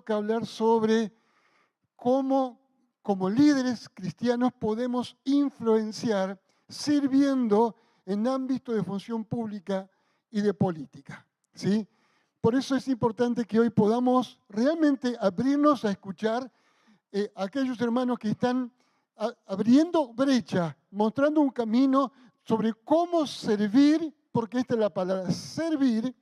toca hablar sobre cómo, como líderes cristianos, podemos influenciar sirviendo en ámbitos de función pública y de política, ¿sí? Por eso es importante que hoy podamos realmente abrirnos a escuchar a aquellos hermanos que están abriendo brecha, mostrando un camino sobre cómo servir, porque esta es la palabra, servir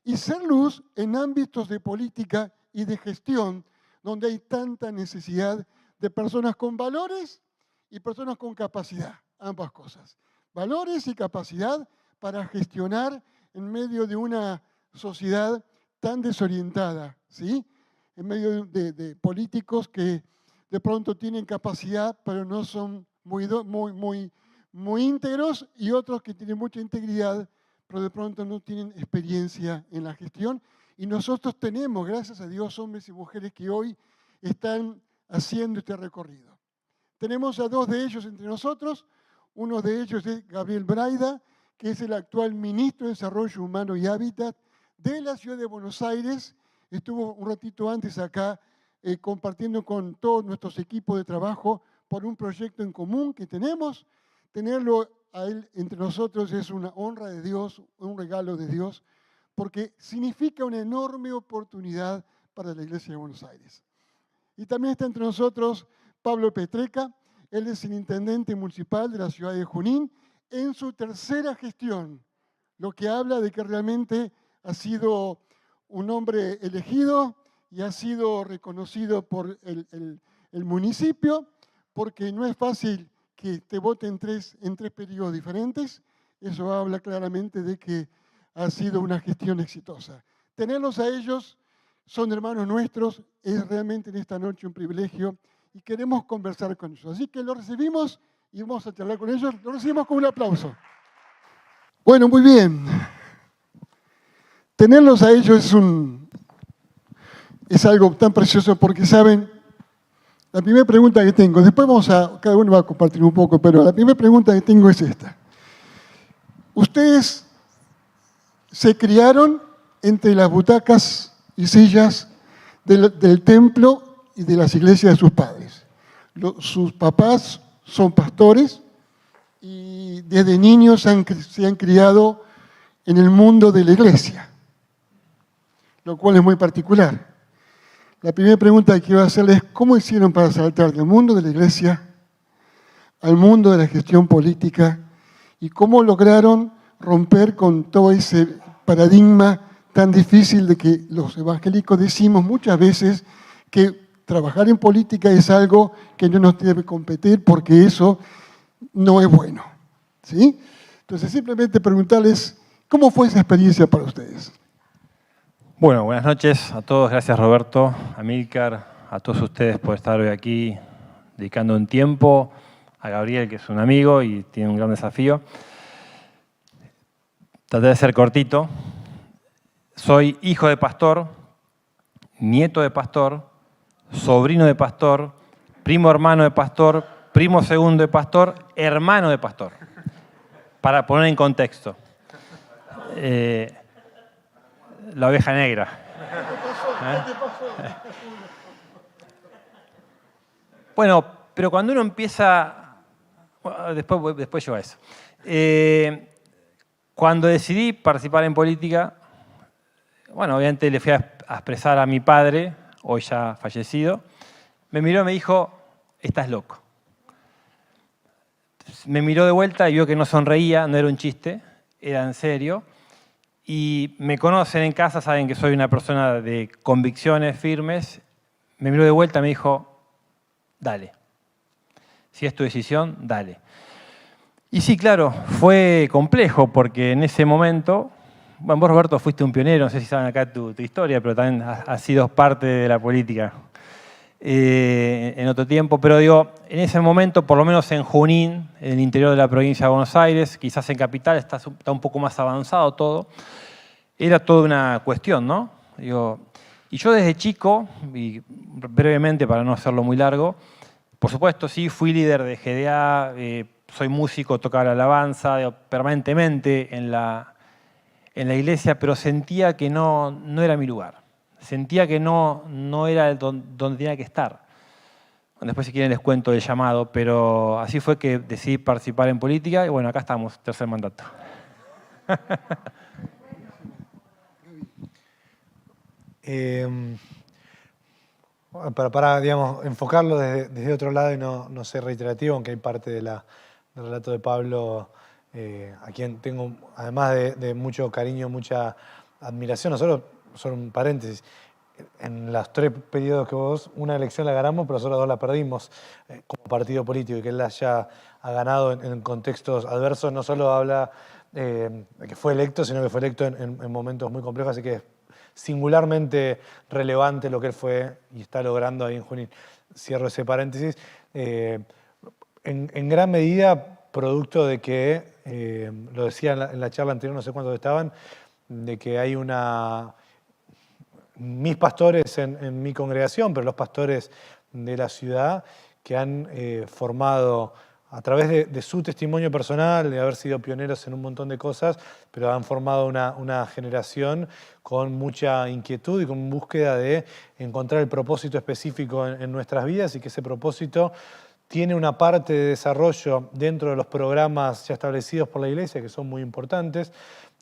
y ser luz en ámbitos de política y de gestión, donde hay tanta necesidad de personas con valores y personas con capacidad, ambas cosas. Valores y capacidad para gestionar en medio de una sociedad tan desorientada, ¿sí? En medio de políticos que de pronto tienen capacidad, pero no son muy íntegros, y otros que tienen mucha integridad, pero de pronto no tienen experiencia en la gestión. Y nosotros tenemos, gracias a Dios, hombres y mujeres que hoy están haciendo este recorrido. Tenemos a dos de ellos entre nosotros. Uno de ellos es Gabriel Braida, que es el actual ministro de Desarrollo Humano y Hábitat de la Ciudad de Buenos Aires. Estuvo un ratito antes acá compartiendo con todos nuestros equipos de trabajo por un proyecto en común que tenemos. Tenerlo a él entre nosotros es una honra de Dios, un regalo de Dios, porque significa una enorme oportunidad para la Iglesia de Buenos Aires. Y también está entre nosotros Pablo Petreca. Él es el intendente municipal de la ciudad de Junín en su tercera gestión, lo que habla de que realmente ha sido un hombre elegido y ha sido reconocido por el municipio, porque no es fácil que te voten en tres periodos diferentes. Eso habla claramente de que ha sido una gestión exitosa. Tenerlos a ellos, son hermanos nuestros, es realmente en esta noche un privilegio y queremos conversar con ellos. Así que los recibimos y vamos a charlar con ellos. Los recibimos con un aplauso. Bueno, muy bien. Tenerlos a ellos es algo tan precioso porque, ¿saben? La primera pregunta que tengo, después cada uno va a compartir un poco, pero la primera pregunta que tengo es esta. ¿Ustedes se criaron entre las butacas y sillas del templo y de las iglesias de sus padres? Sus papás son pastores y desde niños se han criado en el mundo de la iglesia, lo cual es muy particular. La primera pregunta que quiero hacerles es, ¿cómo hicieron para saltar del mundo de la iglesia al mundo de la gestión política? ¿Y cómo lograron romper con todo ese paradigma tan difícil de que los evangélicos decimos muchas veces que trabajar en política es algo que no nos debe competir porque eso no es bueno? ¿Sí? Entonces, simplemente preguntarles, ¿cómo fue esa experiencia para ustedes? Bueno, buenas noches a todos. Gracias, Roberto, a Amílcar, a todos ustedes por estar hoy aquí dedicando un tiempo, a Gabriel, que es un amigo y tiene un gran desafío. Traté de ser cortito. Soy hijo de pastor, nieto de pastor, sobrino de pastor, primo hermano de pastor, primo segundo de pastor, hermano de pastor. Para poner en contexto. La oveja negra. Bueno, pero cuando uno empieza... Bueno, después llego a eso. Cuando decidí participar en política, bueno, obviamente le fui a expresar a mi padre, hoy ya fallecido, me miró y me dijo, estás loco. Me miró de vuelta y vio que no sonreía, no era un chiste, era en serio. Y me conocen en casa, saben que soy una persona de convicciones firmes. Me miró de vuelta y me dijo, dale. Si es tu decisión, dale. Y sí, claro, fue complejo porque en ese momento, bueno, vos, Roberto, fuiste un pionero, no sé si saben acá tu historia, pero también has sido parte de la política en otro tiempo. Pero digo, en ese momento, por lo menos en Junín, en el interior de la provincia de Buenos Aires, quizás en Capital está un poco más avanzado todo, era toda una cuestión, ¿no? Digo, y yo desde chico, y brevemente para no hacerlo muy largo, por supuesto sí, fui líder de GDA, soy músico, tocaba la alabanza, digo, permanentemente en la iglesia, pero sentía que no era mi lugar. sentía que no era donde tenía que estar. Después, si quieren, les cuento el llamado, pero así fue que decidí participar en política y bueno, acá estamos, tercer mandato. Para digamos, enfocarlo desde otro lado y no ser reiterativo, aunque hay parte del relato de Pablo, a quien tengo, además de mucho cariño, mucha admiración. Nosotros, solo un paréntesis, en los 3 periodos que vos, una elección la ganamos, pero nosotros 2 la perdimos como partido político, y que él haya ganado en contextos adversos, no solo habla de que fue electo, sino que fue electo en momentos muy complejos, así que es singularmente relevante lo que él fue y está logrando ahí en Junín. Cierro ese paréntesis. En gran medida, producto de que, lo decía en la charla anterior, no sé cuántos estaban, de que hay mis pastores en mi congregación, pero los pastores de la ciudad, que han formado a través de su testimonio personal, de haber sido pioneros en un montón de cosas, pero han formado una generación con mucha inquietud y con búsqueda de encontrar el propósito específico en nuestras vidas, y que ese propósito tiene una parte de desarrollo dentro de los programas ya establecidos por la Iglesia, que son muy importantes,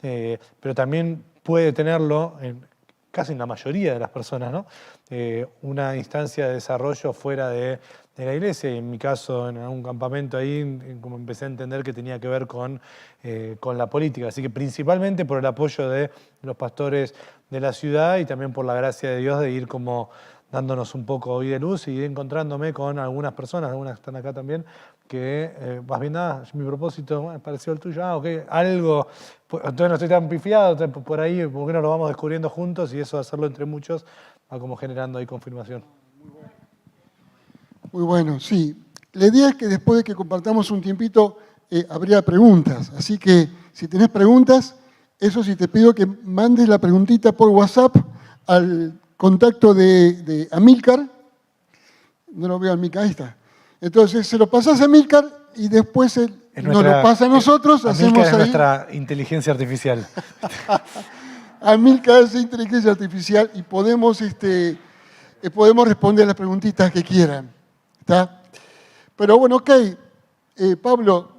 pero también puede tenerlo casi en la mayoría de las personas, ¿no? Una instancia de desarrollo fuera de la Iglesia, y en mi caso, en algún campamento ahí, como empecé a entender que tenía que ver con la política. Así que principalmente por el apoyo de los pastores de la ciudad, y también por la gracia de Dios de ir como dándonos un poco hoy de luz y ir encontrándome con algunas personas, algunas que están acá también, que vas viendo, mi propósito, bueno, pareció el tuyo, ok, algo, entonces no estoy tan pifiado, entonces por ahí, ¿por qué no lo vamos descubriendo juntos? Y eso de hacerlo entre muchos va como generando ahí confirmación. Muy bueno, sí. La idea es que después de que compartamos un tiempito, habría preguntas. Así que si tenés preguntas, eso sí te pido que mandes la preguntita por WhatsApp al contacto de Amílcar. No lo veo a Amílcar, ahí está. Entonces se lo pasás a Amílcar y después nos lo pasa a nosotros. Hacemos es ahí nuestra inteligencia artificial. Amílcar es inteligencia artificial y podemos responder las preguntitas que quieran. ¿Está? Pero bueno, ok. Pablo,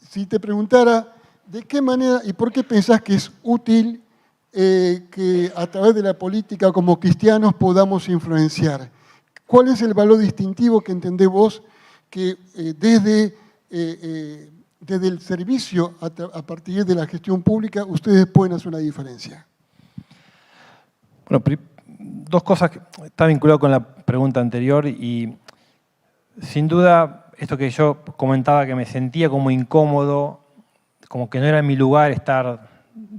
si te preguntara de qué manera y por qué pensás que es útil que a través de la política como cristianos podamos influenciar. ¿Cuál es el valor distintivo que entendés vos que desde el servicio a partir de la gestión pública ustedes pueden hacer una diferencia? Bueno, 2 cosas que están vinculadas con la pregunta anterior, y sin duda esto que yo comentaba, que me sentía como incómodo, como que no era mi lugar estar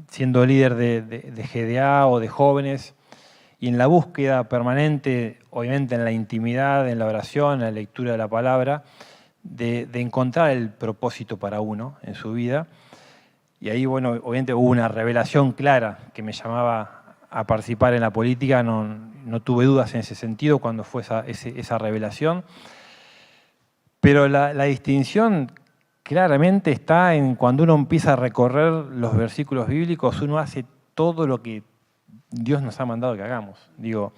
siendo líder de GDA o de jóvenes, y en la búsqueda permanente, obviamente en la intimidad, en la oración, en la lectura de la palabra, de encontrar el propósito para uno en su vida. Y ahí, bueno, obviamente hubo una revelación clara que me llamaba a participar en la política, no tuve dudas en ese sentido cuando fue esa revelación. Pero la distinción claramente está en cuando uno empieza a recorrer los versículos bíblicos, uno hace todo lo que Dios nos ha mandado que hagamos. Digo,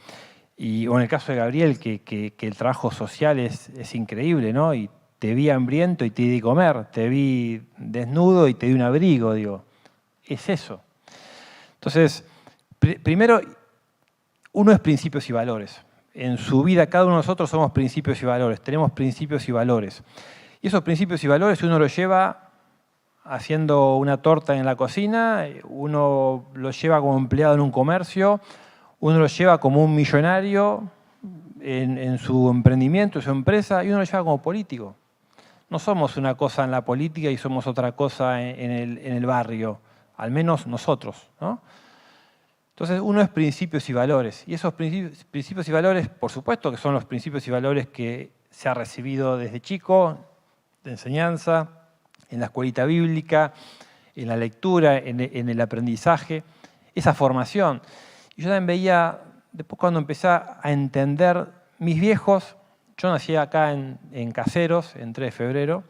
o en el caso de Gabriel, que el trabajo social es increíble, ¿no? Y te vi hambriento y te di comer, te vi desnudo y te di un abrigo, digo, es eso. Entonces, primero, uno es principios y valores. En su vida, cada uno de nosotros somos principios y valores, tenemos principios y valores. Y esos principios y valores uno los lleva haciendo una torta en la cocina, uno los lleva como empleado en un comercio, uno los lleva como un millonario en su emprendimiento, en su empresa, y uno los lleva como político. No somos una cosa en la política y somos otra cosa en el barrio, al menos nosotros, ¿no? Entonces, uno es principios y valores. Y esos principios y valores, por supuesto que son los principios y valores que se ha recibido desde chico, de enseñanza, en la escuelita bíblica, en la lectura, en el aprendizaje, esa formación. Y yo también veía, después cuando empecé a entender, mis viejos, yo nací acá en Caseros, en 3 de febrero,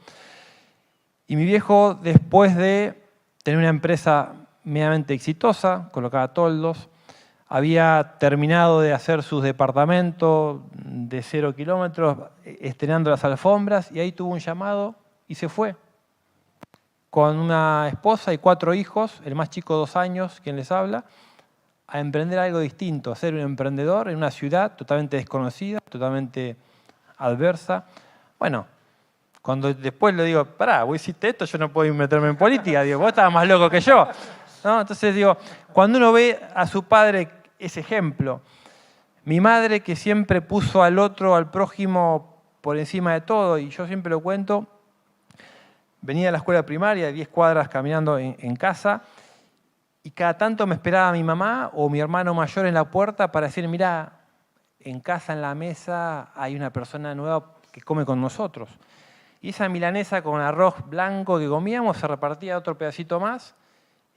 y mi viejo, después de tener una empresa medianamente exitosa, colocaba toldos, había terminado de hacer sus departamentos de 0 kilómetros, estrenando las alfombras, y ahí tuvo un llamado y se fue. Con una esposa y 4 hijos, el más chico 2 años, quien les habla, a emprender algo distinto, a ser un emprendedor en una ciudad totalmente desconocida, totalmente adversa. Bueno, cuando después le digo, pará, vos hiciste esto, yo no puedo meterme en política, digo, vos estabas más loco que yo. ¿No? Entonces digo, cuando uno ve a su padre ese ejemplo, mi madre que siempre puso al otro, al prójimo, por encima de todo, y yo siempre lo cuento, venía a la escuela primaria, 10 cuadras caminando en casa, y cada tanto me esperaba mi mamá o mi hermano mayor en la puerta para decir, mirá, en casa, en la mesa, hay una persona nueva que come con nosotros. Y esa milanesa con arroz blanco que comíamos se repartía otro pedacito más,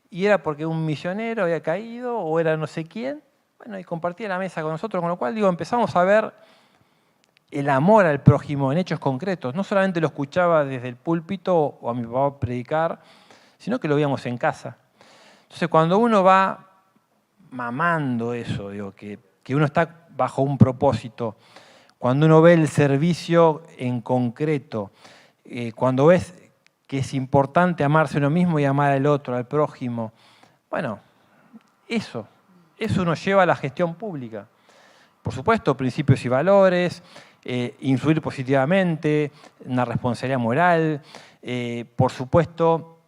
y era porque un misionero había caído, o era no sé quién, bueno, y compartía la mesa con nosotros, con lo cual, digo, empezamos a ver el amor al prójimo en hechos concretos. No solamente lo escuchaba desde el púlpito o a mi papá predicar, sino que lo veíamos en casa. Entonces, cuando uno va mamando eso, digo, que uno está bajo un propósito, cuando uno ve el servicio en concreto, cuando ves que es importante amarse a uno mismo y amar al otro, al prójimo, bueno, eso nos lleva a la gestión pública. Por supuesto, principios y valores, influir positivamente, una responsabilidad moral, por supuesto,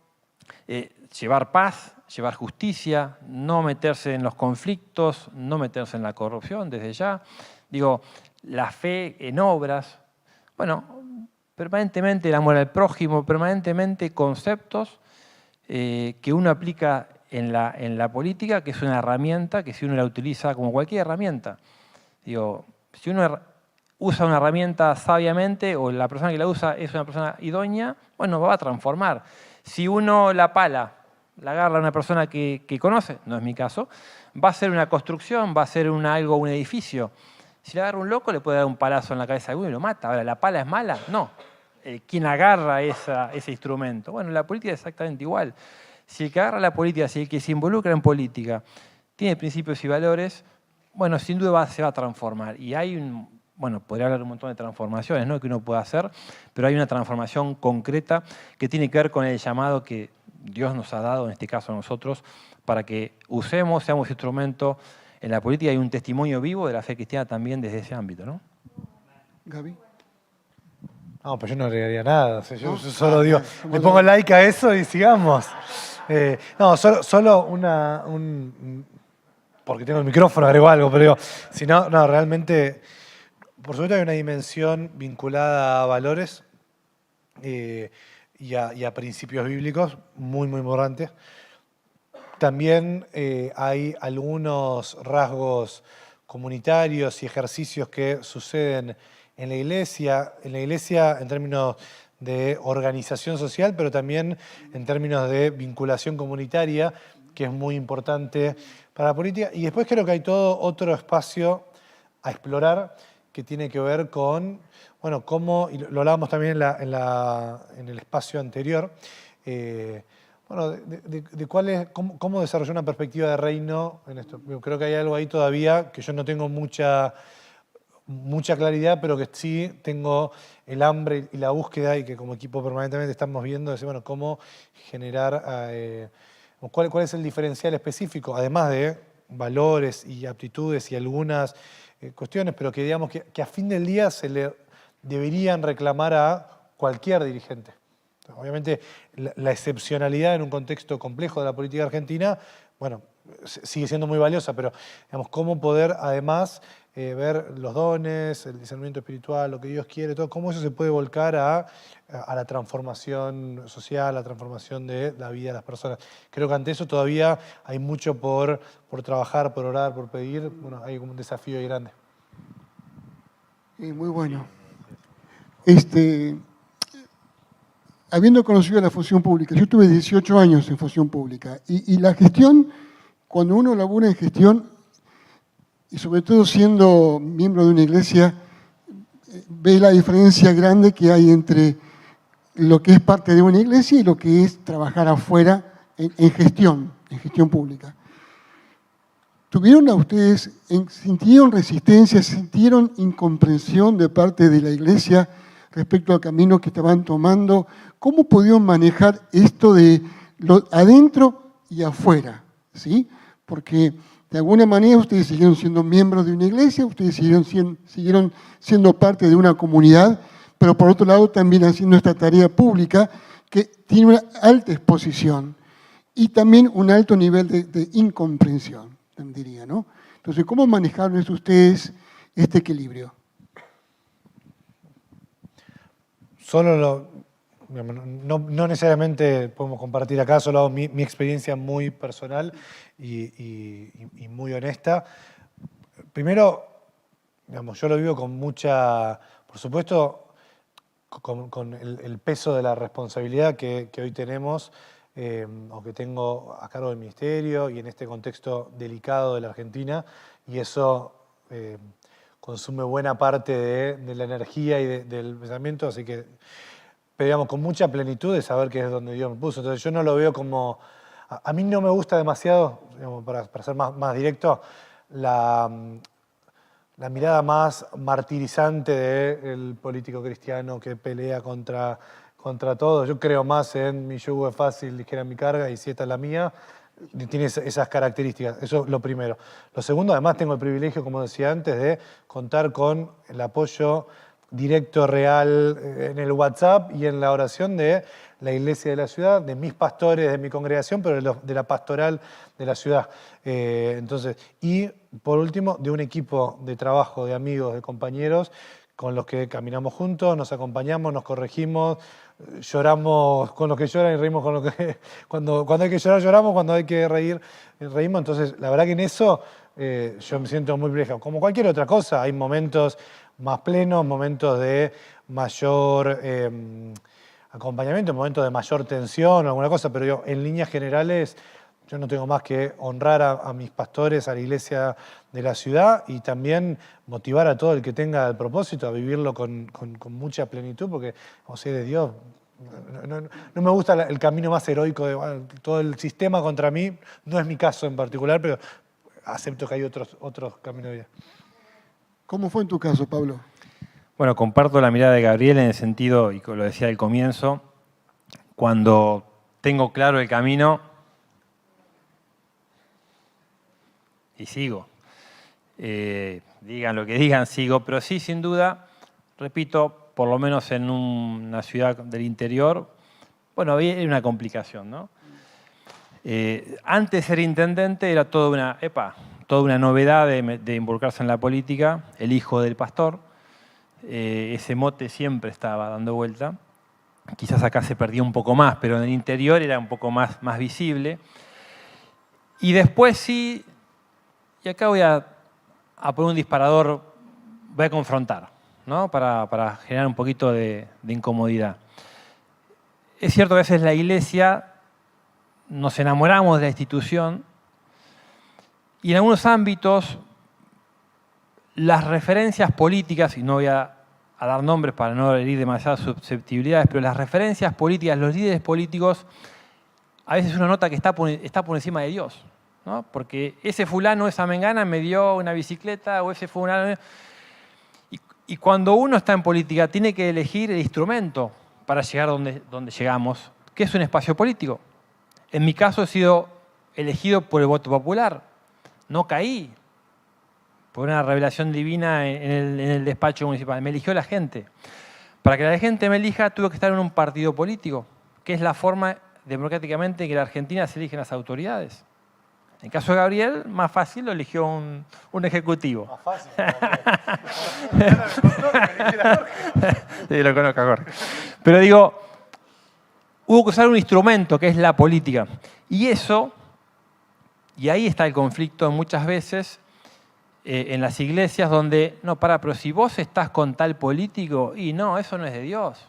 llevar paz, llevar justicia, no meterse en los conflictos, no meterse en la corrupción desde ya. Digo, la fe en obras, bueno, permanentemente el amor al prójimo, permanentemente conceptos que uno aplica en la política, que es una herramienta que si uno la utiliza como cualquier herramienta, digo, si uno usa una herramienta sabiamente o la persona que la usa es una persona idónea, bueno, va a transformar. Si uno la pala, la agarra a una persona que conoce, no es mi caso, va a ser una construcción, va a ser un edificio. Si le agarra un loco, le puede dar un palazo en la cabeza a alguno y lo mata. Ahora, ¿la pala es mala? No. ¿Quién agarra ese instrumento? Bueno, la política es exactamente igual. Si el que agarra la política, si el que se involucra en política tiene principios y valores, bueno, sin duda se va a transformar. Y hay podría hablar un montón de transformaciones, ¿no?, que uno puede hacer, pero hay una transformación concreta que tiene que ver con el llamado que Dios nos ha dado, en este caso a nosotros, para que seamos instrumento en la política. Hay un testimonio vivo de la fe cristiana también desde ese ámbito, ¿no? Gaby. No, pues yo no agregaría nada. O sea, yo solo digo, le pongo like a eso y sigamos. No, solo porque tengo el micrófono, agrego algo, pero digo, si no, realmente, por supuesto hay una dimensión vinculada a valores y a principios bíblicos muy, muy importantes. También hay algunos rasgos comunitarios y ejercicios que suceden en la iglesia en términos de organización social, pero también en términos de vinculación comunitaria, que es muy importante para la política. Y después creo que hay todo otro espacio a explorar que tiene que ver con, bueno, cómo, y lo hablábamos también en el espacio anterior, bueno, de cómo desarrollar una perspectiva de reino en esto. Creo que hay algo ahí todavía que yo no tengo mucha claridad, pero que sí tengo el hambre y la búsqueda, y que como equipo permanentemente estamos viendo, decir, bueno, cómo generar, cuál es el diferencial específico, además de valores y aptitudes y algunas cuestiones, pero que digamos que a fin del día se le deberían reclamar a cualquier dirigente. Obviamente la excepcionalidad en un contexto complejo de la política argentina, bueno, sigue siendo muy valiosa, pero digamos, cómo poder además ver los dones, el discernimiento espiritual, lo que Dios quiere, todo, cómo eso se puede volcar a la transformación social, a la transformación de la vida de las personas. Creo que ante eso todavía hay mucho por trabajar, por orar, por pedir. Bueno, hay como un desafío ahí grande. Muy bueno. Habiendo conocido la función pública, yo tuve 18 años en función pública, y la gestión, cuando uno labura en gestión, y sobre todo siendo miembro de una iglesia, ve la diferencia grande que hay entre lo que es parte de una iglesia y lo que es trabajar afuera en gestión pública. ¿Tuvieron a ustedes, sintieron resistencia, sintieron incomprensión de parte de la Iglesia respecto al camino que estaban tomando? ¿Cómo pudieron manejar esto de lo adentro y afuera? ¿Sí? Porque de alguna manera ustedes siguieron siendo miembros de una iglesia, ustedes siguieron siendo parte de una comunidad, pero por otro lado también haciendo esta tarea pública que tiene una alta exposición y también un alto nivel de incomprensión, diría, ¿no? Entonces, ¿cómo manejaron ustedes este equilibrio? No necesariamente podemos compartir acá, solo mi experiencia muy personal y muy honesta. Primero, digamos, yo lo vivo con mucha, por supuesto, con el peso de la responsabilidad que hoy tenemos o que tengo a cargo del ministerio y en este contexto delicado de la Argentina, y eso consume buena parte de la energía y del pensamiento, así que, pero digamos, con mucha plenitud de saber que es donde Dios me puso. Entonces yo no lo veo como... A mí no me gusta demasiado, digamos, para ser más directo, la mirada más martirizante del político cristiano que pelea contra todo. Yo creo más en mi yugo es fácil, ligera mi carga, y si esta es la mía, tiene esas características. Eso es lo primero. Lo segundo, además tengo el privilegio, como decía antes, de contar con el apoyo directo, real, en el WhatsApp y en la oración de la iglesia de la ciudad, de mis pastores, de mi congregación, pero de la pastoral de la ciudad. Entonces, y por último, de un equipo de trabajo, de amigos, de compañeros, con los que caminamos juntos, nos acompañamos, nos corregimos, lloramos con los que lloran y reímos con los que... Cuando hay que llorar, lloramos, cuando hay que reír, reímos. Entonces, la verdad que en eso yo me siento muy privilegiado. Como cualquier otra cosa, hay momentos más plenos, momentos de mayor acompañamiento, momentos de mayor tensión o alguna cosa, pero yo, en líneas generales, yo no tengo más que honrar a mis pastores, a la iglesia de la ciudad y también motivar a todo el que tenga el propósito a vivirlo con mucha plenitud, porque como sé de Dios, no me gusta el camino más heroico de todo el sistema contra mí, no es mi caso en particular, pero acepto que hay otros caminos de vida. ¿Cómo fue en tu caso, Pablo? Bueno, comparto la mirada de Gabriel en el sentido, y lo decía al comienzo, cuando tengo claro el camino y sigo. Digan lo que digan, sigo, pero sí, sin duda, repito, por lo menos en una ciudad del interior, bueno, había una complicación, ¿no? Antes de ser intendente era toda una novedad de involucrarse en la política, el hijo del pastor. Ese mote siempre estaba dando vuelta. Quizás acá se perdía un poco más, pero en el interior era un poco más visible. Y después sí, y acá voy a poner un disparador, voy a confrontar, ¿no? Para generar un poquito de incomodidad. Es cierto que a veces la iglesia nos enamoramos de la institución y en algunos ámbitos las referencias políticas, y no voy a dar nombres para no herir demasiadas susceptibilidades, pero las referencias políticas, los líderes políticos, a veces uno nota que está por encima de Dios, ¿no? Porque ese fulano, esa mengana me dio una bicicleta, o ese fulano... Y cuando uno está en política tiene que elegir el instrumento para llegar donde llegamos, que es un espacio político. En mi caso he sido elegido por el voto popular, no caí por una revelación divina en el despacho municipal. Me eligió la gente. Para que la gente me elija, tuve que estar en un partido político, que es la forma democráticamente en que en la Argentina se eligen las autoridades. En el caso de Gabriel, más fácil, lo eligió un ejecutivo. Más fácil. Sí, lo conozco a Jorge. Pero digo, hubo que usar un instrumento que es la política. Y eso, y ahí está el conflicto muchas veces, en las iglesias donde, no, pero si vos estás con tal político, y no, eso no es de Dios.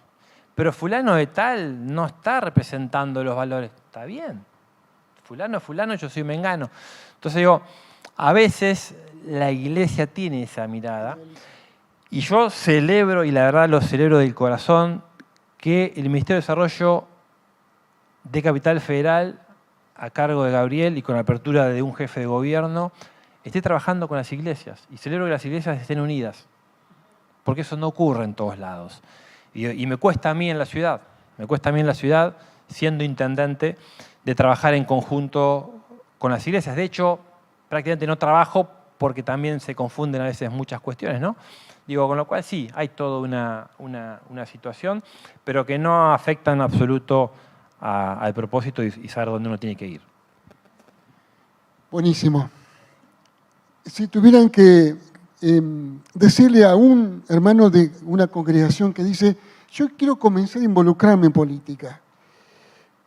Pero fulano de tal no está representando los valores. Está bien. Fulano, yo soy mengano. Entonces digo, a veces la iglesia tiene esa mirada y yo celebro, y la verdad lo celebro del corazón, que el Ministerio de Desarrollo de Capital Federal, a cargo de Gabriel y con la apertura de un jefe de gobierno, esté trabajando con las iglesias y celebro que las iglesias estén unidas, porque eso no ocurre en todos lados. Y me cuesta a mí en la ciudad, siendo intendente, de trabajar en conjunto con las iglesias. De hecho, prácticamente no trabajo porque también se confunden a veces muchas cuestiones, ¿no? Digo, con lo cual sí, hay toda una situación, pero que no afecta en absoluto al propósito y saber dónde uno tiene que ir. Buenísimo. Si tuvieran que decirle a un hermano de una congregación que dice, yo quiero comenzar a involucrarme en política,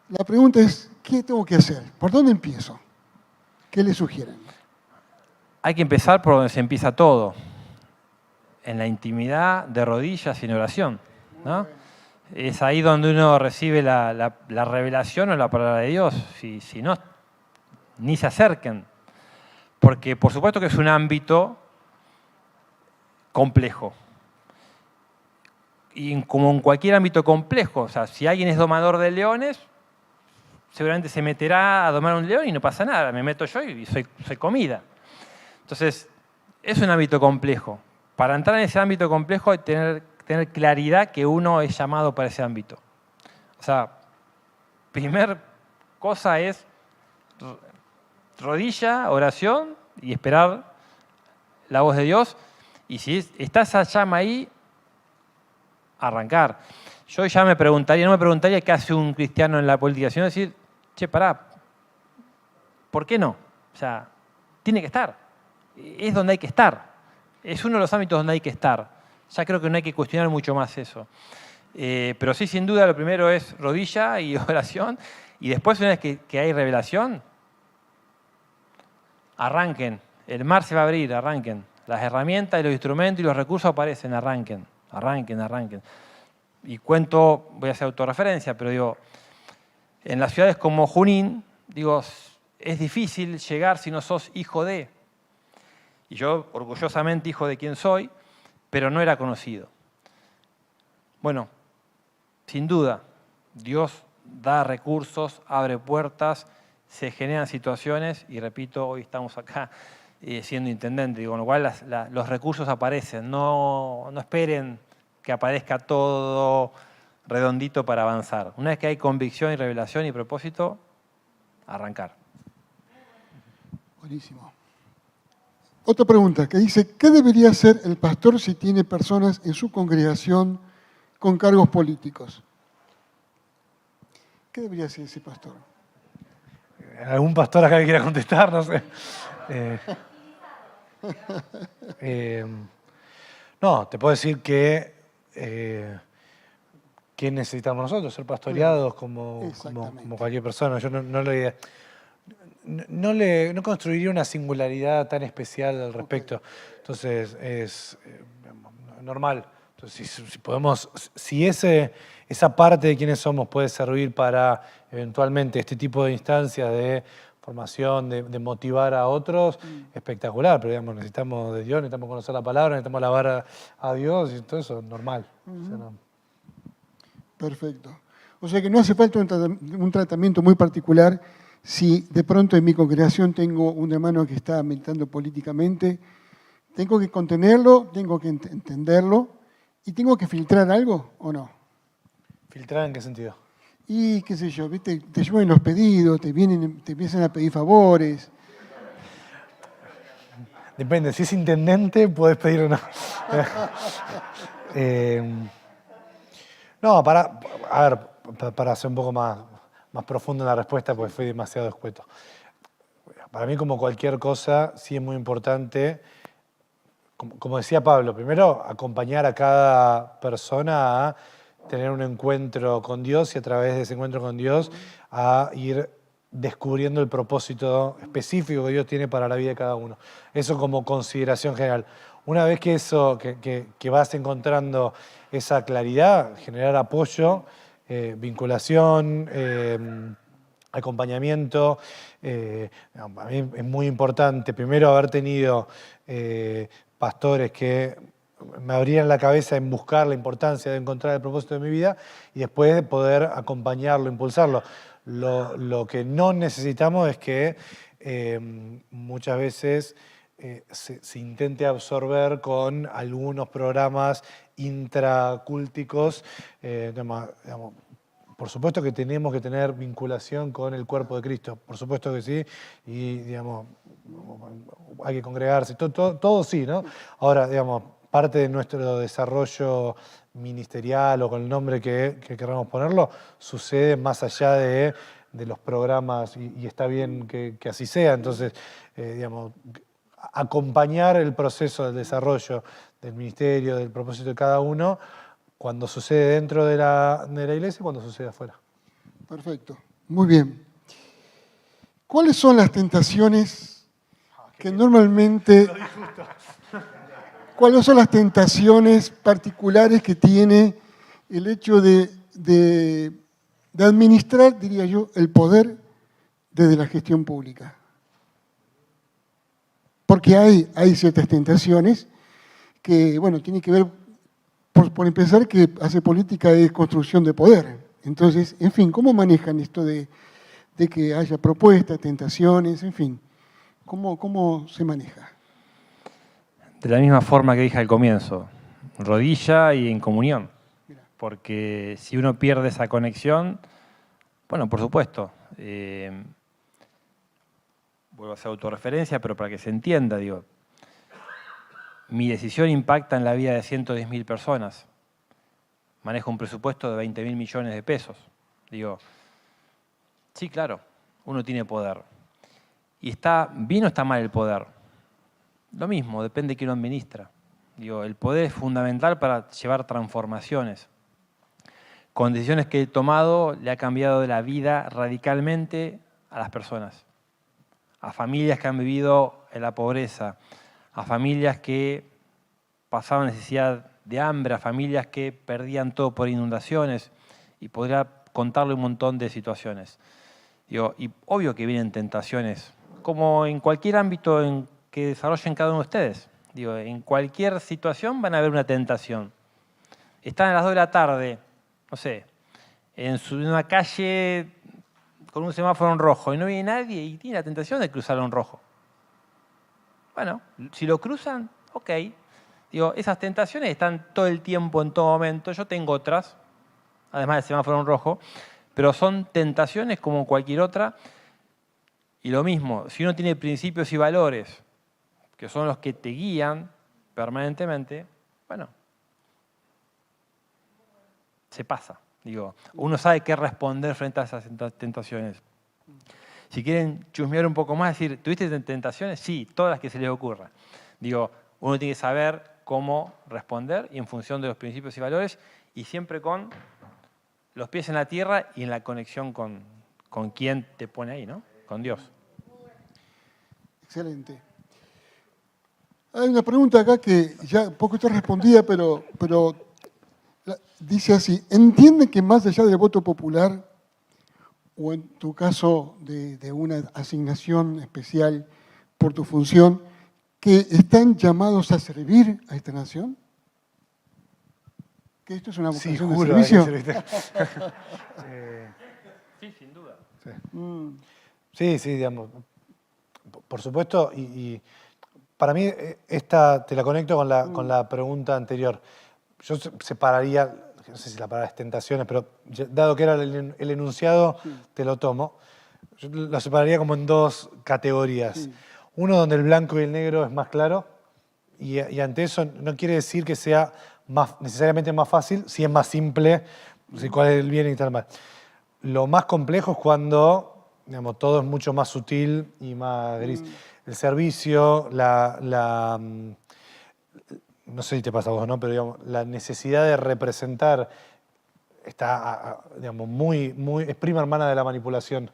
la pregunta es, ¿qué tengo que hacer? ¿Por dónde empiezo? ¿Qué le sugieren? Hay que empezar por donde se empieza todo, en la intimidad, de rodillas y en oración, ¿no? Es ahí donde uno recibe la revelación o la palabra de Dios. Si no, ni se acerquen. Porque por supuesto que es un ámbito complejo. Y como en cualquier ámbito complejo, o sea, si alguien es domador de leones, seguramente se meterá a domar un león y no pasa nada. Me meto yo y soy comida. Entonces, es un ámbito complejo. Para entrar en ese ámbito complejo hay que tener claridad que uno es llamado para ese ámbito. O sea, primer cosa es rodilla, oración y esperar la voz de Dios. Y si está esa llama ahí, arrancar. Yo ya no me preguntaría qué hace un cristiano en la política, sino decir, che, pará, ¿por qué no? O sea, tiene que estar. Es donde hay que estar. Es uno de los ámbitos donde hay que estar. Ya creo que no hay que cuestionar mucho más eso. Pero sí, sin duda, lo primero es rodilla y oración. Y después, una vez que hay revelación, arranquen. El mar se va a abrir, arranquen. Las herramientas y los instrumentos y los recursos aparecen, arranquen. Y cuento, voy a hacer autorreferencia, pero digo, en las ciudades como Junín, digo, es difícil llegar si no sos hijo de. Y yo, orgullosamente, hijo de quien soy, pero no era conocido. Bueno, sin duda, Dios da recursos, abre puertas, se generan situaciones, y repito, hoy estamos acá siendo intendente, con lo cual los recursos aparecen. No esperen que aparezca todo redondito para avanzar. Una vez que hay convicción y revelación y propósito, arrancar. Buenísimo. Otra pregunta que dice, ¿qué debería hacer el pastor si tiene personas en su congregación con cargos políticos? ¿Qué debería hacer ese pastor? ¿Algún pastor acá que quiera contestar? No sé. No, te puedo decir que ¿qué necesitamos nosotros? Ser pastoreados como cualquier persona. Yo no construiría una singularidad tan especial al respecto. Entonces, es normal. Entonces, si esa parte de quienes somos puede servir para eventualmente este tipo de instancias de formación, de motivar a otros, espectacular. Pero digamos, necesitamos de Dios, necesitamos conocer la palabra, necesitamos alabar a Dios y todo eso es normal. O sea, no. Perfecto. O sea que no hace falta un tratamiento muy particular. Si de pronto en mi congregación tengo un hermano que está militando políticamente, tengo que contenerlo, tengo que entenderlo y tengo que filtrar algo o no. ¿Filtrar en qué sentido? Y qué sé yo, ¿viste? Te llueven los pedidos, te empiezan a pedir favores. Depende, si es intendente podés pedir o no. No, para ser un poco más profundo en la respuesta, porque fui demasiado escueto. Para mí, como cualquier cosa, sí es muy importante, como decía Pablo, primero acompañar a cada persona a tener un encuentro con Dios y a través de ese encuentro con Dios a ir descubriendo el propósito específico que Dios tiene para la vida de cada uno. Eso como consideración general. Una vez que vas encontrando esa claridad, generar apoyo, vinculación, acompañamiento. A mí es muy importante, primero, haber tenido pastores que me abrían la cabeza en buscar la importancia de encontrar el propósito de mi vida y después de poder acompañarlo, impulsarlo. Lo que no necesitamos es que muchas veces se intente absorber con algunos programas intracúlticos. Digamos, por supuesto que tenemos que tener vinculación con el cuerpo de Cristo, por supuesto que sí, y digamos, hay que congregarse, todo sí, ¿no? Ahora, digamos, parte de nuestro desarrollo ministerial o con el nombre que queramos ponerlo, sucede más allá de los programas y está bien que así sea. Entonces, digamos, acompañar el proceso del desarrollo del ministerio, del propósito de cada uno, cuando sucede dentro de la iglesia y cuando sucede afuera. Perfecto, muy bien. ¿Cuáles son las tentaciones que normalmente... ¿Cuáles son las tentaciones particulares que tiene el hecho de administrar, diría yo, el poder desde la gestión pública? Porque hay ciertas tentaciones que, bueno, tienen que ver, por empezar, que hace política es construcción de poder. Entonces, en fin, ¿cómo manejan esto de que haya propuestas, tentaciones, en fin? ¿Cómo se maneja? De la misma forma que dije al comienzo, rodilla y en comunión. Porque si uno pierde esa conexión, bueno, por supuesto, vuelvo a hacer autorreferencia, pero para que se entienda, digo, mi decisión impacta en la vida de 110.000 personas. Manejo un presupuesto de 20.000 millones de pesos. Digo, sí, claro, uno tiene poder. ¿Y está bien o está mal el poder? Lo mismo, depende de quién lo administra. Digo, el poder es fundamental para llevar transformaciones. Con decisiones que he tomado, le ha cambiado la vida radicalmente a las personas. A familias que han vivido en la pobreza, a familias que pasaban necesidad de hambre, a familias que perdían todo por inundaciones, y podría contarle un montón de situaciones. Digo, y obvio que vienen tentaciones, como en cualquier ámbito en que desarrollen cada uno de ustedes. Digo, en cualquier situación van a haber una tentación. Están a las 2 de la tarde, no sé, en una calle con un semáforo en rojo y no viene nadie y tiene la tentación de cruzar en rojo. Bueno, si lo cruzan, ok. Digo, esas tentaciones están todo el tiempo, en todo momento. Yo tengo otras, además del semáforo en rojo, pero son tentaciones como cualquier otra. Y lo mismo, si uno tiene principios y valores, que son los que te guían permanentemente, bueno, se pasa. Digo, uno sabe qué responder frente a esas tentaciones. Si quieren chusmear un poco más, decir, ¿tuviste tentaciones? Sí, todas las que se les ocurra. Digo, uno tiene que saber cómo responder y en función de los principios y valores y siempre con los pies en la tierra y en la conexión con quien te pone ahí, ¿no? Con Dios. Excelente. Hay una pregunta acá que ya un poco está respondida, pero dice así: ¿entienden que más allá del voto popular, o en tu caso de una asignación especial por tu función, que están llamados a servir a esta nación? ¿Que esto es una vocación de servicio? Sí, sin duda. Sí, digamos, por supuesto, y para mí esta te la conecto con la pregunta anterior. Yo separaría, no sé si la palabra es tentaciones, pero dado que era el enunciado, te lo tomo. Yo lo separaría como en dos categorías. Sí. Uno donde el blanco y el negro es más claro, y ante eso no quiere decir que sea necesariamente más fácil, si es más simple, cuál es el bien y el mal. Lo más complejo es cuando, digamos, todo es mucho más sutil y más gris. El servicio, no sé si te pasa a vos, ¿no? Pero digamos, la necesidad de representar está, digamos, es prima hermana de la manipulación.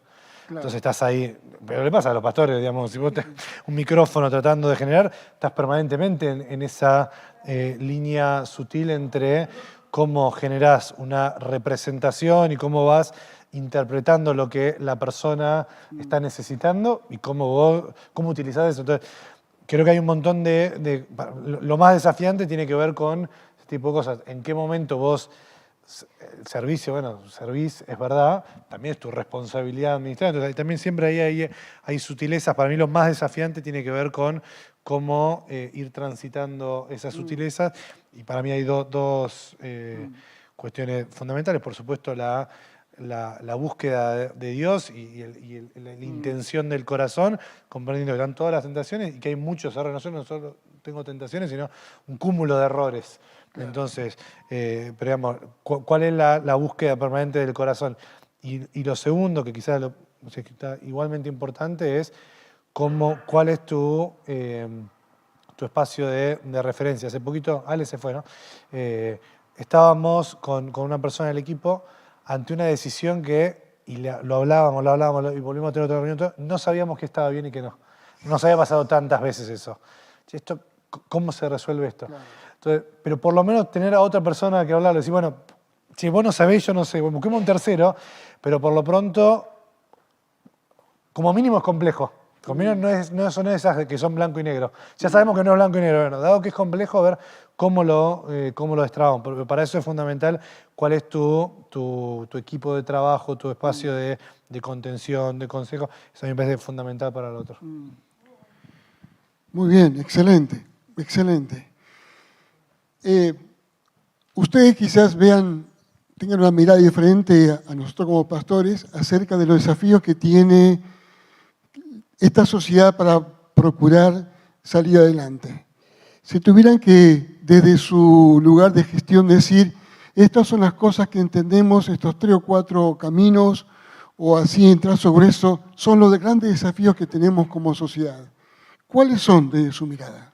Claro. Entonces estás ahí, pero le pasa a los pastores, digamos, si vos un micrófono tratando de generar, estás permanentemente en esa línea sutil entre cómo generás una representación y cómo vas interpretando lo que la persona está necesitando y cómo utilizás eso. Entonces, creo que hay un montón lo más desafiante tiene que ver con este tipo de cosas. ¿En qué momento vos el servicio, bueno, servís, es verdad, también es tu responsabilidad administrar. Entonces, también siempre hay sutilezas. Para mí lo más desafiante tiene que ver con cómo ir transitando esas sutilezas. Y para mí hay dos cuestiones fundamentales. Por supuesto, la búsqueda de Dios y la intención del corazón, comprendiendo que están todas las tentaciones y que hay muchos errores. No solo tengo tentaciones, sino un cúmulo de errores. Claro. Entonces, pero digamos, ¿cuál es la búsqueda permanente del corazón? Y lo segundo, que quizás está igualmente importante, es cuál es tu espacio de referencia. Hace poquito, Ale se fue, ¿no? Estábamos con una persona del equipo ante una decisión lo hablábamos, y volvimos a tener otra reunión, no sabíamos qué estaba bien y qué no. Nos había pasado tantas veces eso. ¿Cómo se resuelve esto? Claro. Entonces, pero por lo menos tener a otra persona que hablarle, decir, bueno, si vos no sabés, yo no sé, busquemos un tercero, pero por lo pronto, como mínimo es complejo. Conmigo no son esas que son blanco y negro. Ya sabemos que no es blanco y negro. Bueno, dado que es complejo, a ver cómo lo destrabamos. Porque para eso es fundamental cuál es tu equipo de trabajo, tu espacio de contención, de consejo. Eso a mí me parece fundamental para el otro. Muy bien, excelente, excelente. Ustedes quizás tengan una mirada diferente a nosotros como pastores acerca de los desafíos que tiene esta sociedad para procurar salir adelante. Si tuvieran que, desde su lugar de gestión, decir, estas son las cosas que entendemos, estos 3 o 4 caminos, o así en trazo grueso, son los grandes desafíos que tenemos como sociedad. ¿Cuáles son desde su mirada?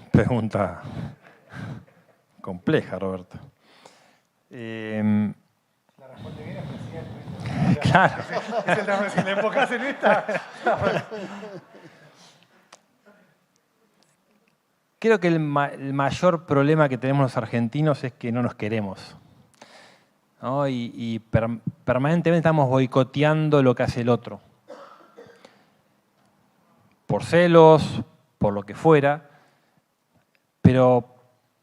Pregunta compleja, Roberto. La respuesta bien es presidente. Claro. Es el tema, si le enfocás en esta. Creo que el mayor problema que tenemos los argentinos es que no nos queremos, ¿no? Y permanentemente estamos boicoteando lo que hace el otro. Por celos, por lo que fuera, pero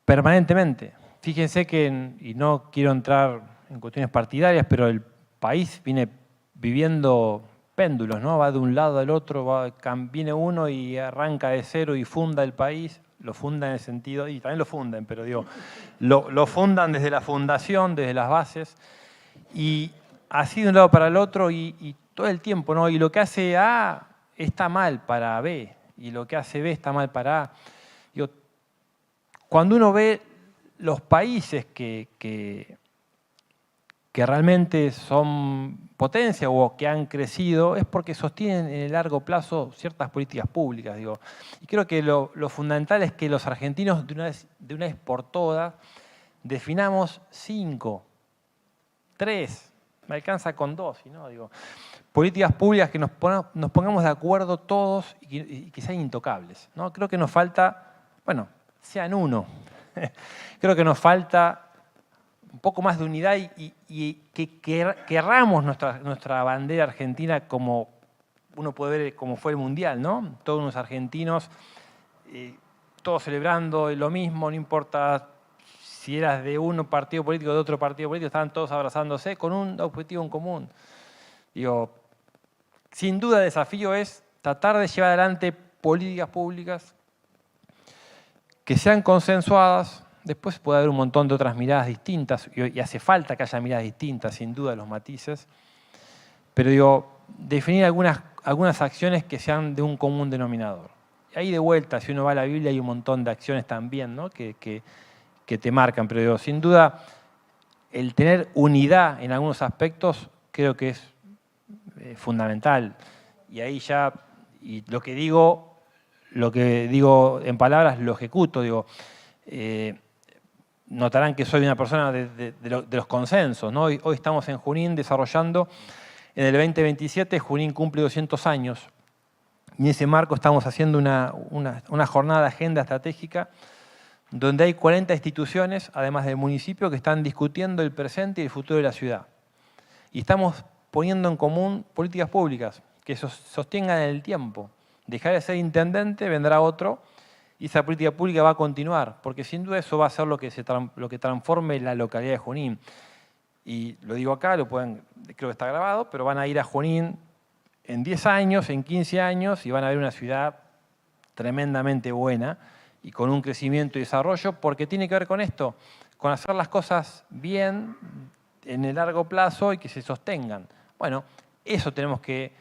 permanentemente. Fíjense que, y no quiero entrar en cuestiones partidarias, pero el país viene viviendo péndulos, ¿no? Va de un lado al otro, viene uno y arranca de cero y funda el país, lo funda en el sentido, y también lo funden, pero digo, lo fundan desde la fundación, desde las bases, y así de un lado para el otro y todo el tiempo, ¿no? Y lo que hace A está mal para B, y lo que hace B está mal para A. Digo, cuando uno ve los países que realmente son potencia o que han crecido, es porque sostienen en el largo plazo ciertas políticas públicas. Digo. Y creo que lo fundamental es que los argentinos, de una vez por todas, definamos 5, 3, me alcanza con 2, ¿no? Digo, políticas públicas que nos pongamos de acuerdo todos y que sean intocables, ¿no? Creo que nos falta, bueno, sean uno. Creo que nos falta un poco más de unidad y que querramos nuestra bandera argentina como uno puede ver como fue el Mundial, ¿no? Todos unos argentinos, todos celebrando lo mismo, no importa si eras de un partido político o de otro partido político, estaban todos abrazándose con un objetivo en común. Digo, sin duda el desafío es tratar de llevar adelante políticas públicas que sean consensuadas. Después puede haber un montón de otras miradas distintas y hace falta que haya miradas distintas, sin duda, los matices. Pero digo, definir algunas acciones que sean de un común denominador. Y ahí de vuelta, si uno va a la Biblia, hay un montón de acciones también, ¿no? que te marcan. Pero digo, sin duda, el tener unidad en algunos aspectos creo que es fundamental. Y ahí ya, y lo que digo en palabras lo ejecuto. Digo, notarán que soy una persona de los consensos, ¿no? Hoy estamos en Junín desarrollando, en el 2027 Junín cumple 200 años y en ese marco estamos haciendo una jornada de agenda estratégica donde hay 40 instituciones, además del municipio, que están discutiendo el presente y el futuro de la ciudad. Y estamos poniendo en común políticas públicas que sostengan en el tiempo. Dejar de ser intendente, vendrá otro, Y esa política pública va a continuar, porque sin duda eso va a ser lo que transforme la localidad de Junín. Y lo digo acá, creo que está grabado, pero van a ir a Junín en 10 años, en 15 años, y van a ver una ciudad tremendamente buena y con un crecimiento y desarrollo, porque tiene que ver con esto, con hacer las cosas bien en el largo plazo y que se sostengan. Bueno, eso tenemos que,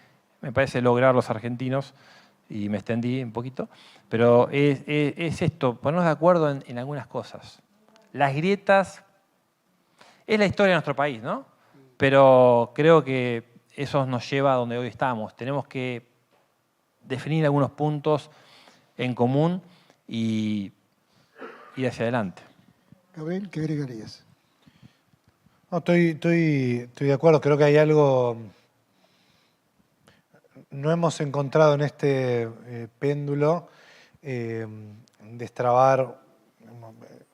me parece, lograr los argentinos, y me extendí un poquito, pero es esto, ponernos de acuerdo en algunas cosas. Las grietas es la historia de nuestro país, ¿no? Pero creo que eso nos lleva a donde hoy estamos. Tenemos que definir algunos puntos en común y ir hacia adelante. Gabriel, ¿qué agregarías? No, estoy de acuerdo, creo que hay algo. No hemos encontrado en este péndulo destrabar.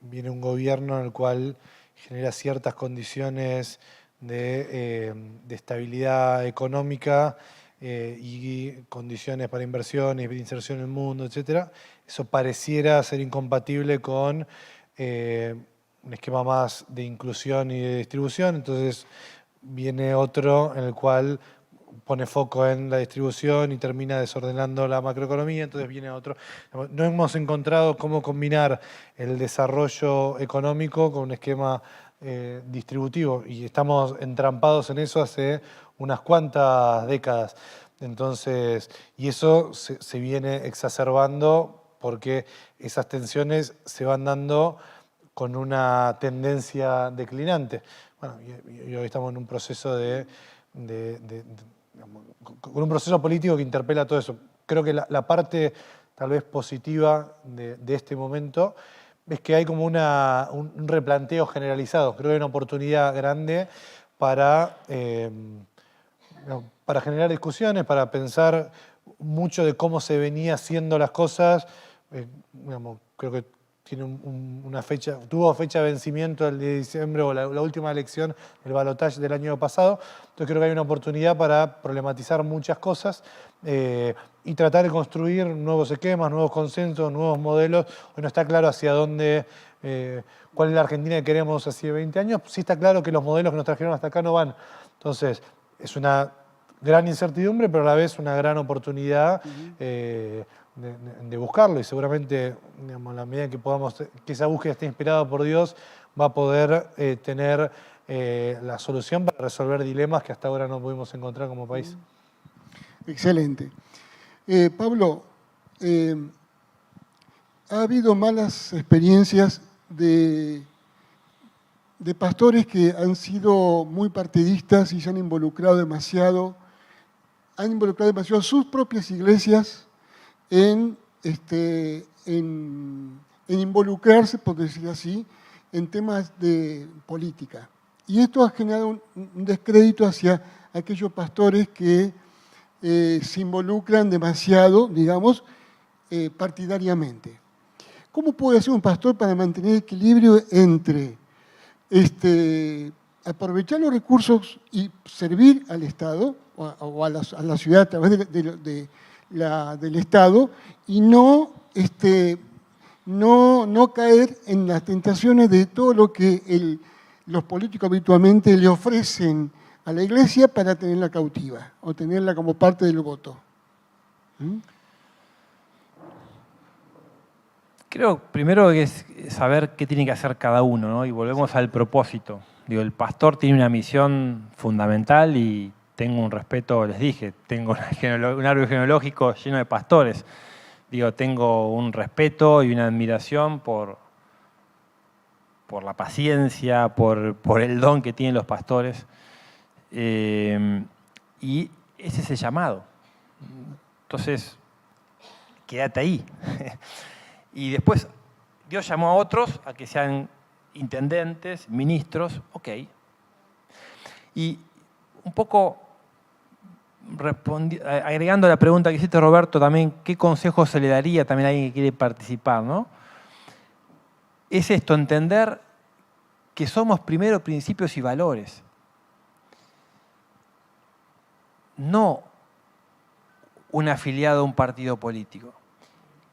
Viene un gobierno en el cual genera ciertas condiciones de estabilidad económica y condiciones para inversiones, de inserción en el mundo, etc. Eso pareciera ser incompatible con un esquema más de inclusión y de distribución. Entonces viene otro en el cual pone foco en la distribución y termina desordenando la macroeconomía, entonces viene otro. No hemos encontrado cómo combinar el desarrollo económico con un esquema distributivo y estamos entrampados en eso hace unas cuantas décadas. Entonces, y eso se viene exacerbando porque esas tensiones se van dando con una tendencia declinante. Bueno, y hoy estamos en un proceso con un proceso político que interpela todo eso. Creo que la parte tal vez positiva de este momento es que hay como un replanteo generalizado. Creo que hay una oportunidad grande para generar discusiones, para pensar mucho de cómo se venía haciendo las cosas. Creo que tiene tuvo fecha de vencimiento el de diciembre o la última elección, el balotaje del año pasado. Entonces creo que hay una oportunidad para problematizar muchas cosas y tratar de construir nuevos esquemas, nuevos consensos, nuevos modelos. Hoy no está claro hacia dónde, cuál es la Argentina que queremos hace 20 años. Sí está claro que los modelos que nos trajeron hasta acá no van. Entonces es una gran incertidumbre, pero a la vez una gran oportunidad de buscarlo, y seguramente, digamos, en la medida que que esa búsqueda esté inspirada por Dios, va a poder tener la solución para resolver dilemas que hasta ahora no pudimos encontrar como país. Excelente. Pablo, ha habido malas experiencias de pastores que han sido muy partidistas y se han involucrado demasiado sus propias iglesias en involucrarse, por decir así, en temas de política. Y esto ha generado un descrédito hacia aquellos pastores que se involucran demasiado, digamos, partidariamente. ¿Cómo puede hacer un pastor para mantener equilibrio entre aprovechar los recursos y servir al Estado o a la ciudad a través del Estado y no caer en las tentaciones de todo lo que los políticos habitualmente le ofrecen a la iglesia para tenerla cautiva o tenerla como parte del voto? Creo primero que es saber qué tiene que hacer cada uno, ¿no? Y volvemos al propósito. Digo, el pastor tiene una misión fundamental y tengo un respeto, les dije, tengo un árbol genealógico lleno de pastores. Digo, tengo un respeto y una admiración por la paciencia, por el don que tienen los pastores. Y ese es el llamado. Entonces, quédate ahí. Y después Dios llamó a otros a que sean intendentes, ministros, ok. Y un poco agregando la pregunta que hiciste, Roberto, también, ¿qué consejo se le daría también a alguien que quiere participar, ¿no? Es esto, entender que somos primero principios y valores. No un afiliado a un partido político.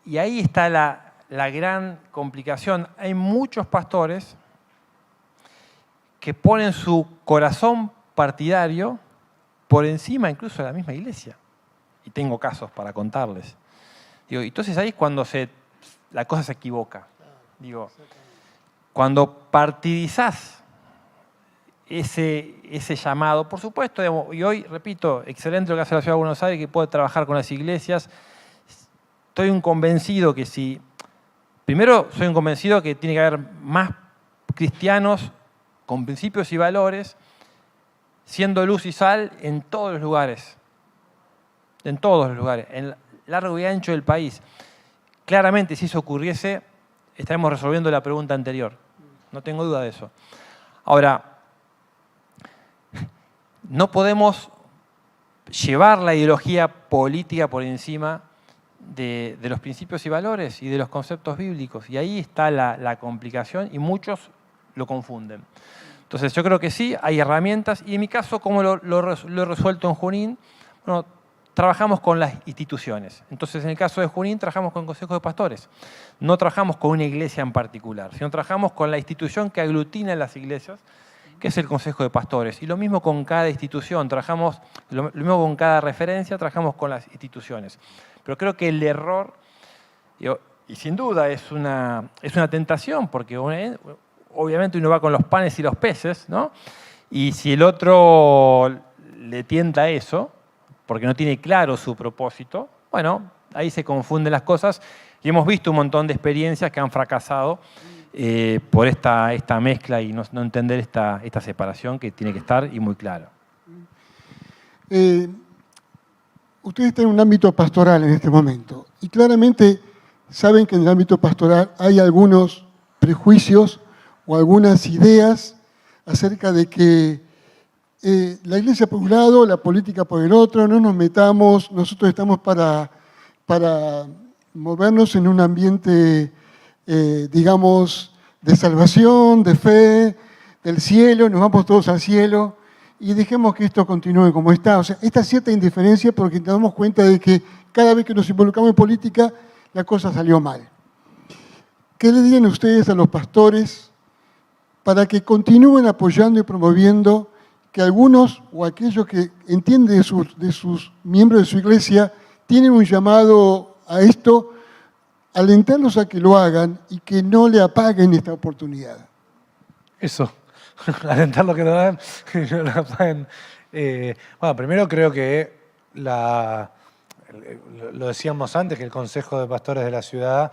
Y ahí está la gran complicación. Hay muchos pastores que ponen su corazón partidario por encima incluso de la misma iglesia. Y tengo casos para contarles. Digo, entonces ahí es cuando la cosa se equivoca. Digo, cuando partidizás ese llamado, por supuesto, digamos, y hoy, repito, excelente lo que hace la Ciudad de Buenos Aires, que puede trabajar con las iglesias. Estoy un convencido que primero soy un convencido que tiene que haber más cristianos con principios y valores, siendo luz y sal en todos los lugares. En todos los lugares, en largo y ancho del país. Claramente, si eso ocurriese, estaremos resolviendo la pregunta anterior. No tengo duda de eso. Ahora, no podemos llevar la ideología política por encima de los principios y valores y de los conceptos bíblicos. Y ahí está la complicación y muchos lo confunden. Entonces yo creo que sí, hay herramientas y en mi caso, como lo he resuelto en Junín, bueno, trabajamos con las instituciones. Entonces en el caso de Junín trabajamos con consejos de pastores. No trabajamos con una iglesia en particular, sino trabajamos con la institución que aglutina las iglesias, que es el Consejo de Pastores. Y lo mismo con cada institución, trabajamos, lo mismo con cada referencia, trabajamos con las instituciones. Pero creo que el error, y sin duda es una tentación, porque obviamente uno va con los panes y los peces, ¿no? Y si el otro le tienta eso, porque no tiene claro su propósito, bueno, ahí se confunden las cosas. Y hemos visto un montón de experiencias que han fracasado por esta mezcla y no entender esta separación que tiene que estar y muy clara. Ustedes están en un ámbito pastoral en este momento y claramente saben que en el ámbito pastoral hay algunos prejuicios o algunas ideas acerca de que la iglesia por un lado, la política por el otro, no nos metamos, nosotros estamos para movernos en un ambiente, digamos, de salvación, de fe, del cielo, nos vamos todos al cielo y dejemos que esto continúe como está. O sea, esta cierta indiferencia porque nos damos cuenta de que cada vez que nos involucramos en política, la cosa salió mal. ¿Qué le dirían ustedes a los pastores para que continúen apoyando y promoviendo que algunos o aquellos que entienden de sus miembros de su iglesia tienen un llamado a esto, alentarlos a que lo hagan y que no le apaguen esta oportunidad? Eso, alentarlos que lo hagan y no lo apaguen. Bueno, primero creo que lo decíamos antes, que el Consejo de Pastores de la Ciudad,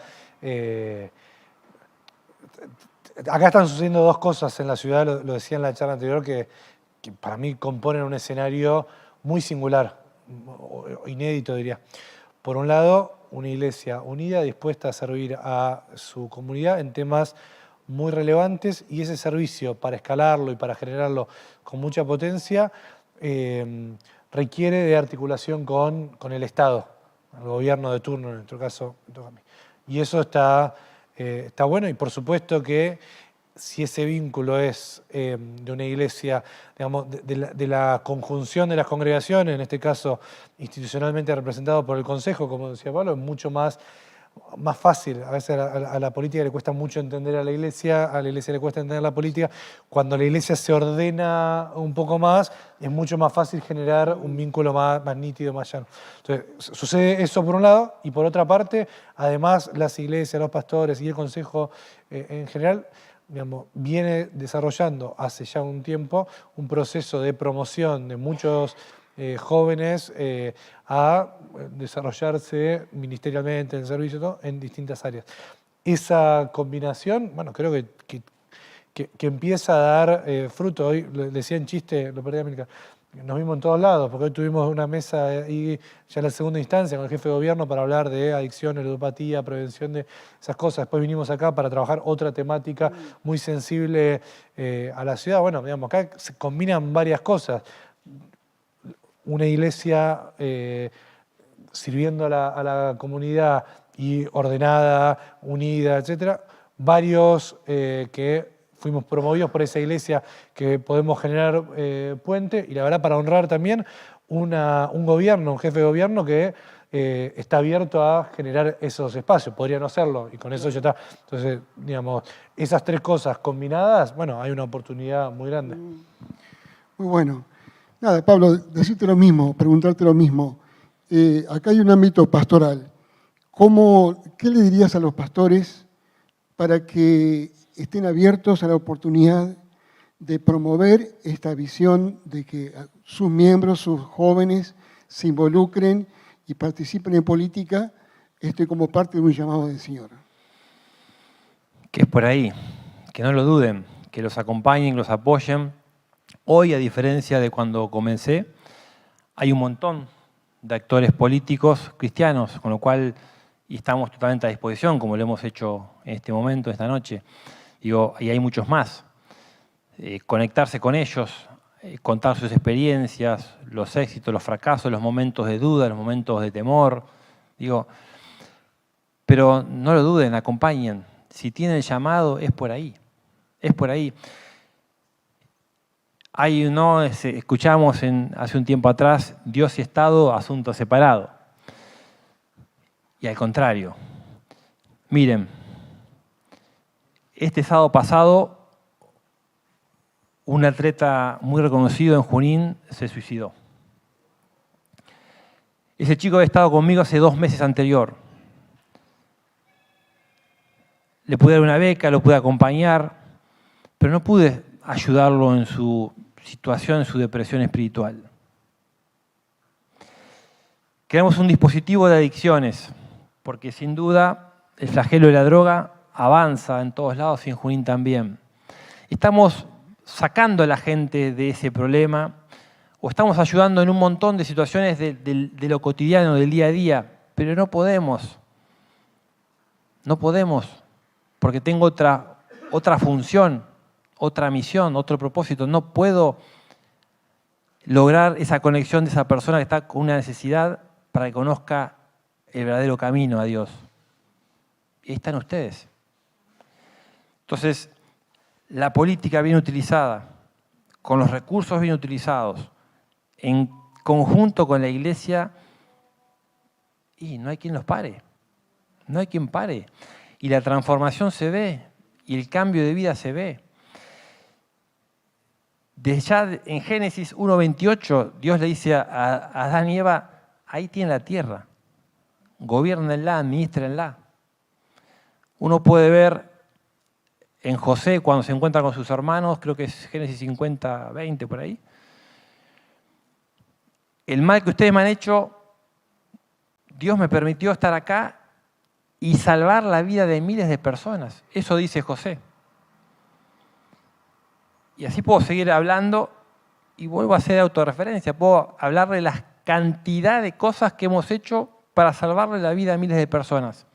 acá están sucediendo dos cosas en la ciudad, lo decía en la charla anterior, que para mí componen un escenario muy singular, inédito diría. Por un lado, una iglesia unida, dispuesta a servir a su comunidad en temas muy relevantes, y ese servicio, para escalarlo y para generarlo con mucha potencia, requiere de articulación con el Estado, el gobierno de turno, en nuestro caso, a mí. Y eso está bueno, y por supuesto que si ese vínculo es de una iglesia, digamos, de la conjunción de las congregaciones, en este caso institucionalmente representado por el Consejo, como decía Pablo, es mucho más fácil. A veces a la política le cuesta mucho entender a la iglesia le cuesta entender la política. Cuando la iglesia se ordena un poco más, es mucho más fácil generar un vínculo más nítido, más llano. Entonces, sucede eso por un lado, y por otra parte, además las iglesias, los pastores y el Consejo en general, digamos, viene desarrollando hace ya un tiempo un proceso de promoción de muchos jóvenes a desarrollarse ministerialmente, en servicio, todo, en distintas áreas. Esa combinación, bueno, creo que empieza a dar fruto. Hoy, decía en chiste, lo perdí a América, nos vimos en todos lados, porque hoy tuvimos una mesa y ya en la segunda instancia con el jefe de gobierno para hablar de adicción, ludopatía, prevención de esas cosas. Después vinimos acá para trabajar otra temática muy sensible a la ciudad. Bueno, digamos, acá se combinan varias cosas. Una iglesia sirviendo a la comunidad y ordenada, unida, etcétera. Varios que fuimos promovidos por esa iglesia que podemos generar puente, y la verdad para honrar también un gobierno, un jefe de gobierno que está abierto a generar esos espacios. Podría no hacerlo y con eso ya está. Entonces, digamos, esas tres cosas combinadas, bueno, hay una oportunidad muy grande. Muy bueno. Nada, Pablo, decirte lo mismo, preguntarte lo mismo. Acá hay un ámbito pastoral. ¿Qué le dirías a los pastores para que estén abiertos a la oportunidad de promover esta visión de que sus miembros, sus jóvenes, se involucren y participen en política como parte de un llamado del Señor? Que es por ahí, que no lo duden, que los acompañen, los apoyen. Hoy, a diferencia de cuando comencé, hay un montón de actores políticos cristianos, con lo cual y estamos totalmente a disposición, como lo hemos hecho en este momento, esta noche. Digo, y hay muchos más. Conectarse con ellos, contar sus experiencias, los éxitos, los fracasos, los momentos de duda, los momentos de temor. Digo, pero no lo duden, acompañen. Si tienen el llamado, es por ahí. Es por ahí. Escuchamos hace un tiempo atrás, Dios y Estado, asunto separado. Y al contrario. Miren, este sábado pasado, un atleta muy reconocido en Junín se suicidó. Ese chico había estado conmigo hace 2 meses anterior. Le pude dar una beca, lo pude acompañar, pero no pude ayudarlo en su situación, en su depresión espiritual. Creamos un dispositivo de adicciones, porque sin duda el flagelo de la droga avanza en todos lados y en Junín también. Estamos sacando a la gente de ese problema o estamos ayudando en un montón de situaciones de lo cotidiano, del día a día, pero no podemos. No podemos, porque tengo otra función, otra misión, otro propósito. No puedo lograr esa conexión de esa persona que está con una necesidad para que conozca el verdadero camino a Dios. Y ahí están ustedes. Entonces, la política bien utilizada, con los recursos bien utilizados, en conjunto con la iglesia, y no hay quien los pare. No hay quien pare. Y la transformación se ve, y el cambio de vida se ve. Desde ya en Génesis 1:28, Dios le dice a Adán y Eva, ahí tienen la tierra, gobiernenla, administrenla. Uno puede ver en José cuando se encuentra con sus hermanos, creo que es Génesis 50:20 por ahí, el mal que ustedes me han hecho, Dios me permitió estar acá y salvar la vida de miles de personas. Eso dice José. Y así puedo seguir hablando y vuelvo a hacer autorreferencia. Puedo hablar de la cantidad de cosas que hemos hecho para salvarle la vida a miles de personas.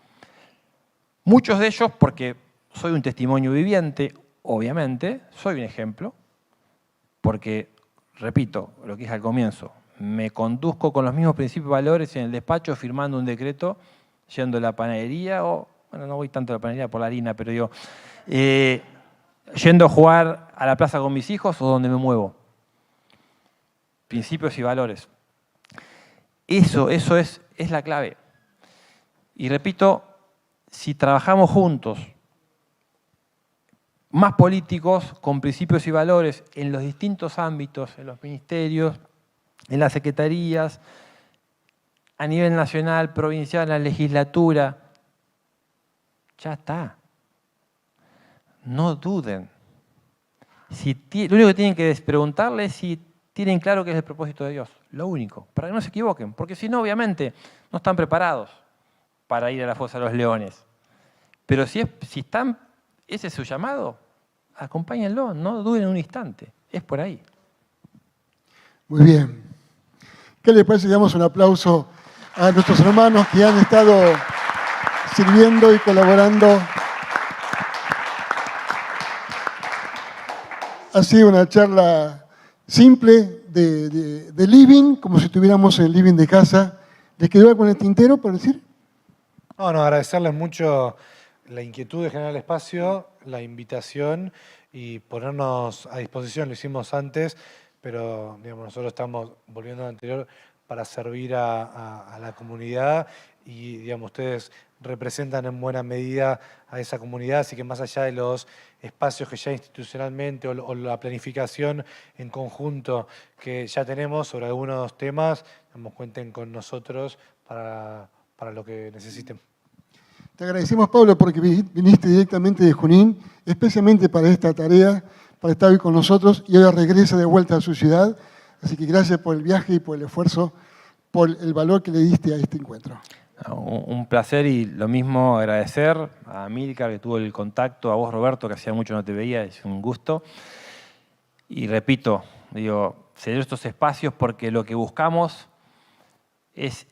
Muchos de ellos, porque soy un testimonio viviente, obviamente, soy un ejemplo, porque, repito, lo que dije al comienzo, me conduzco con los mismos principios y valores en el despacho firmando un decreto, yendo a la panadería, o, bueno, no voy tanto a la panadería por la harina, pero digo, yendo a jugar a la plaza con mis hijos o donde me muevo. Principios y valores. Eso es la clave. Y repito, si trabajamos juntos, más políticos, con principios y valores en los distintos ámbitos, en los ministerios, en las secretarías, a nivel nacional, provincial, en la legislatura, ya está. No duden. Lo único que tienen que preguntarle es si tienen claro qué es el propósito de Dios. Lo único, para que no se equivoquen. Porque si no, obviamente, no están preparados para ir a la fosa de los leones. Pero si ese es su llamado, acompáñenlo, no duden un instante. Es por ahí. Muy bien. ¿Qué les parece? Damos un aplauso a nuestros hermanos que han estado sirviendo y colaborando. Ha sido una charla simple de living, como si estuviéramos en el living de casa. ¿Les quedó algo en el tintero por decir? No, agradecerles mucho la inquietud de generar el espacio, la invitación y ponernos a disposición. Lo hicimos antes, pero digamos, nosotros estamos, volviendo al anterior, para servir a la comunidad y, digamos, ustedes representan en buena medida a esa comunidad, así que más allá de los espacios que ya institucionalmente o la planificación en conjunto que ya tenemos sobre algunos temas, digamos, cuenten con nosotros para lo que necesiten. Te agradecemos, Pablo, porque viniste directamente de Junín, especialmente para esta tarea, para estar hoy con nosotros y ahora regresa de vuelta a su ciudad. Así que gracias por el viaje y por el esfuerzo, por el valor que le diste a este encuentro. Un placer y lo mismo agradecer a Amílcar que tuvo el contacto, a vos Roberto que hacía mucho no te veía, es un gusto. Y repito, celebro estos espacios porque lo que buscamos es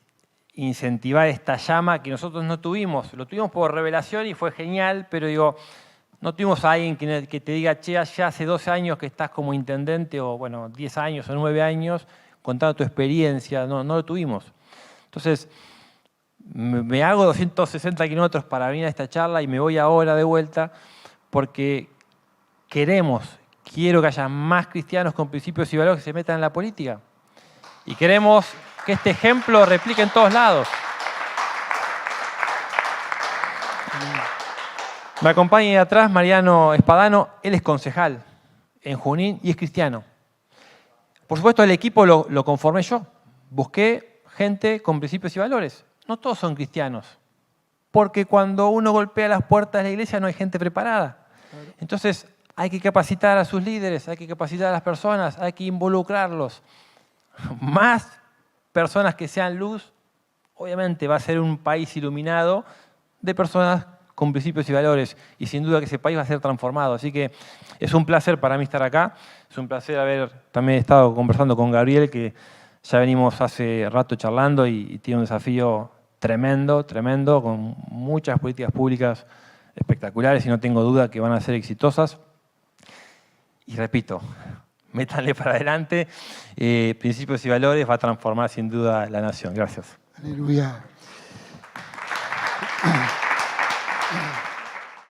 incentivar esta llama que nosotros no tuvimos. Lo tuvimos por revelación y fue genial, pero no tuvimos a alguien que te diga, che, ya hace 12 años que estás como intendente o bueno, 10 años o 9 años contando tu experiencia, no lo tuvimos. Entonces, me hago 260 kilómetros para venir a esta charla y me voy ahora de vuelta porque quiero que haya más cristianos con principios y valores que se metan en la política. Y queremos que este ejemplo replique en todos lados. Me acompaña de atrás Mariano Espadano, él es concejal en Junín y es cristiano. Por supuesto, el equipo lo conformé yo. Busqué gente con principios y valores. No todos son cristianos, porque cuando uno golpea las puertas de la iglesia no hay gente preparada. Entonces hay que capacitar a sus líderes, hay que capacitar a las personas, hay que involucrarlos. Más personas que sean luz, obviamente va a ser un país iluminado de personas con principios y valores, y sin duda que ese país va a ser transformado. Así que es un placer para mí estar acá, es un placer haber también estado conversando con Gabriel, que ya venimos hace rato charlando y tiene un desafío tremendo, con muchas políticas públicas espectaculares y no tengo duda que van a ser exitosas. Y repito, métanle para adelante, principios y valores va a transformar sin duda la nación. Gracias. Aleluya.